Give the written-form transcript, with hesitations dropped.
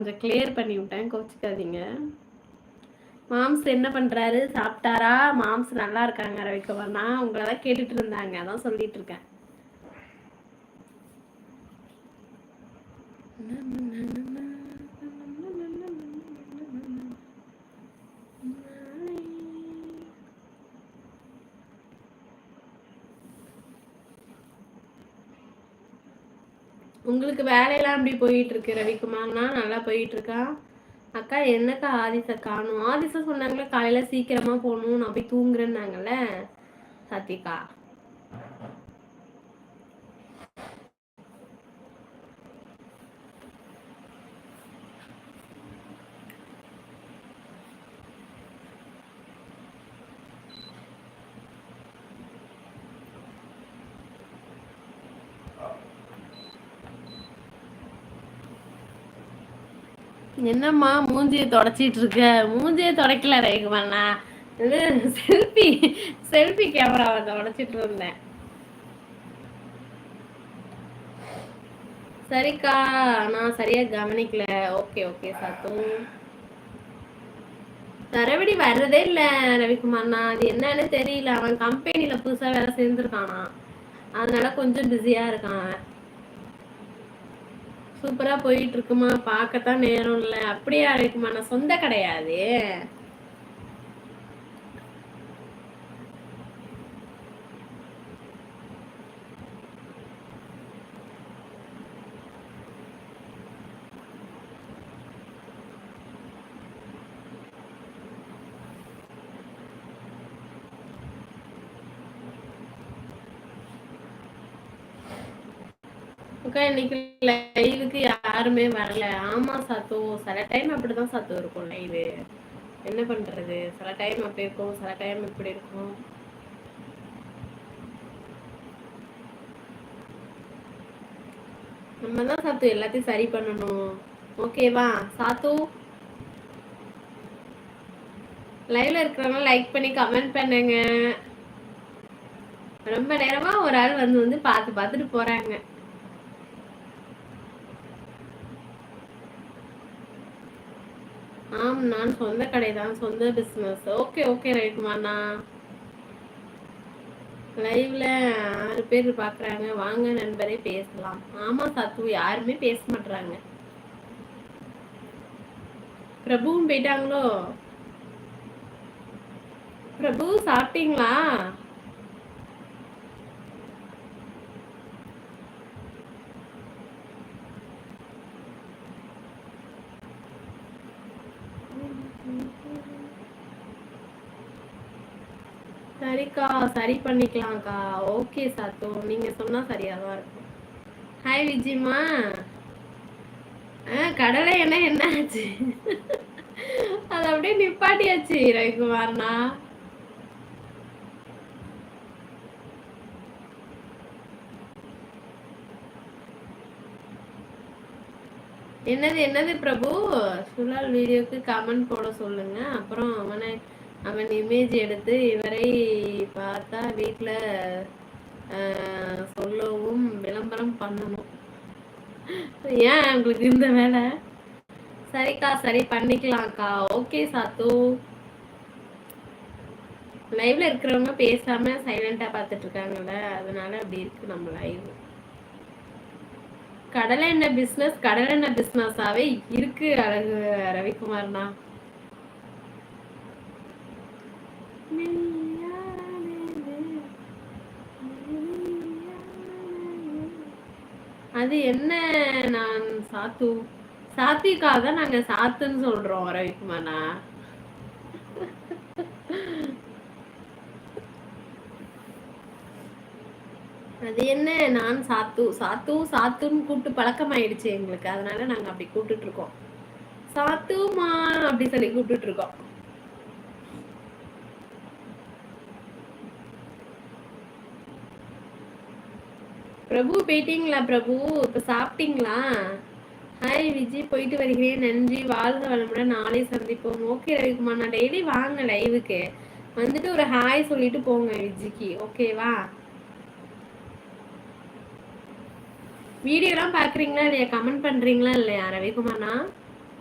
கொஞ்சம் கிளியர் பண்ணி விட்டேன், கோச்சிக்காதீங்க. மாம்ஸ் என்ன பண்றாரு, சாப்பிட்டாரா? மாம்ஸ் நல்லா இருக்காங்க ரவிக்குமார். நான் உங்களை தான் கேட்டுட்டு இருந்தாங்க, அதான் சொல்லிட்டு இருக்கேன். உங்களுக்கு வேலையெல்லாம் எப்படி போயிட்டு இருக்கு ரவிக்குமார்னா? நல்லா போயிட்டு இருக்கா? அக்கா என்னக்கா ஆதிச காணும்? ஆதிச சொன்னாங்களே காலையில சீக்கிரமா போகணும், நான் போய் தூங்குறேன்னாங்கல்ல சாத்திகா. என்னம்மா மூஞ்சியை தொடச்சிட்டு இருக்க? மூஞ்சியை தொடக்கல ரவிக்குமார்னா, இது செல்ஃபி கேமராவை தொடச்சிட்டு இருந்தேன். சரிக்கா, நான் சரியா கவனிக்கல. ஓகே ஓகே சாத்து. தரவடி வர்றதே இல்ல ரவிக்குமார்னா, அது என்னன்னு தெரியல. அவன் கம்பெனில புதுசா வேலை சேர்ந்துருக்கானா, அதனால கொஞ்சம் பிஸியா இருக்கான். சூப்பரா போயிட்டு இருக்குமா? பார்க்கத்தான் நேரம் இல்ல. அப்படியே ரவிக்குமா, நான் சொந்த கிடையாது. இன்னைக்கு லைவுக்கு யாருமே வரல. ஆமா சாத்து, சில டைம் அப்படிதான் சாத்து இருக்கும் லைவு. என்ன பண்றது, சில டைம் அப்படி இருக்கும், சில டைம் இப்படி இருக்கும். நம்ம தான் சாத்து எல்லாத்தையும் சரி பண்ணணும். ஓகேவா சாத்து? லைவ்ல இருக்கிறவங்க லைக் பண்ணி கமெண்ட் பண்ணுங்க. ரொம்ப நேரமா ஒரு ஆள் வந்து பார்த்துட்டு போறாங்க. ஆம், நான் சொந்த கடை தான், சொந்த பிசினஸ். Okay okay ரவிக்குமார்ண்ணா. லைவ்ல 6 பேர் பாக்குறாங்க, வாங்க நண்பரே பேசலாம். ஆமா சாத்து, யாருமே பேச மாட்டாங்க. பிரபுவும் போயிட்டாங்களோ? பிரபு சாப்பிட்டீங்களா? சரிக்கா, சரி பண்ணிக்கலாம்க்கா. ஓகே சாத்து, நீங்க சொன்னா சரியாதான் இருக்கும். ஹாய் விஜிமா. கடலை என்ன ஆச்சு? அது அப்படியே நிப்பாட்டியாச்சு ரவிக்குமார்ண்ணா. என்னது பிரபு? சுலால் வீடியோக்கு கமெண்ட் போட சொல்லுங்க. அப்புறம் அவன் இமேஜ் எடுத்து இவரை பார்த்தா வீட்டில் சொல்லவும் விளம்பரம் பண்ணணும். ஏன் உங்களுக்கு இந்த வேலை? சரிக்கா, சரி பண்ணிக்கலாம்க்கா. ஓகே சாத்து. லைவ்ல இருக்கிறவங்க பேசாம சைலண்டா பார்த்துட்டு இருக்காங்கல்ல, அதனால அப்படி இருக்கு நம்ம லைவ். கடலை எண்ணெய் பிசினஸாவே இருக்கு அழகு ரவிக்குமார்னா. அது என்ன, நான் சாத்திக்காக நாங்க சாத்துன்னு சொல்றோம் ரவிக்குமார்னா. அது என்ன, நான் சாத்துன்னு கூப்பிட்டு பழக்கம் ஆயிடுச்சு எங்களுக்கு, அதனால நாங்க அப்படி கூப்பிட்டு இருக்கோம். சாத்துமா அப்படி சொல்லி கூப்பிட்டு இருக்கோம். பிரபு போயிட்டீங்களா? பிரபு இப்ப சாப்பிட்டீங்களா? ஹாய் விஜி, போயிட்டு வருகிறேன், நன்றி, வாழ்க வளமுடன், நாளை சந்திப்போம். ஓகே ரவிக்குமார், நான் டெய்லி வாங்க லைவுக்கு வந்துட்டு ஒரு ஹாய் சொல்லிட்டு போங்க விஜிக்கு, ஓகேவா? வீடியோலாம் பாக்குறீங்களா இல்லையா? கமெண்ட் பண்றீங்களா இல்லையா ரவிக்குமார்னா?